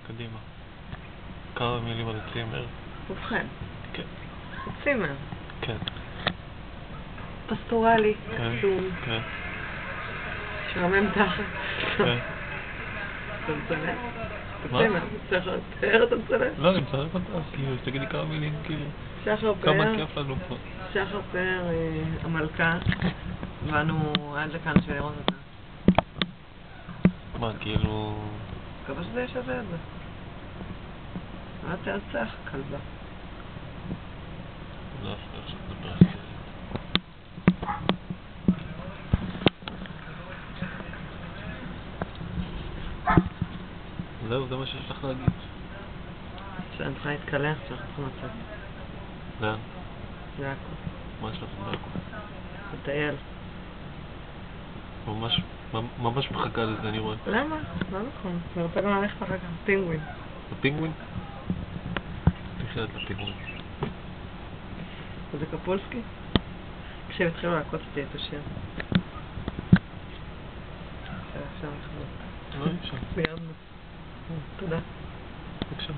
קדימה. כמה מילים על הצימר. ובכן. כן. הצימר. כן. פסטורלי, כן. קסום. כן. שרמם תחת. כן. אתה מצלם? מה? הצימר. שחר פאר אתה מצלם? לא, אני מצלם פנטסטי, תגידי כמה מילים, כאילו. שחר פאר. כמה כיף לנו פה. שחר פאר, המלכה. באנו עד לכאן שלראות אותה. מה, כאילו... מקווה שזה ישווה את זה. מה תרצח, כלבה? לא, עכשיו נדבר על זה. זהו, זה מה שיש לך להגיד. שאני צריכה להתקלח, שאנחנו צריכים לצאת. לאן? לעכו. מה יש לך לעכו? לטייל. ממש מחכה לזה, אני רואה. למה? לא נכון. אני רוצה גם ללכת אחר כך פינגווין. לפינגווין? תחילת לפינגווין. זה קפולסקי? כשהם התחילו להקות אותי את השיר. אפשר לחזור. לא, אפשר. סיימנו. תודה. בבקשה.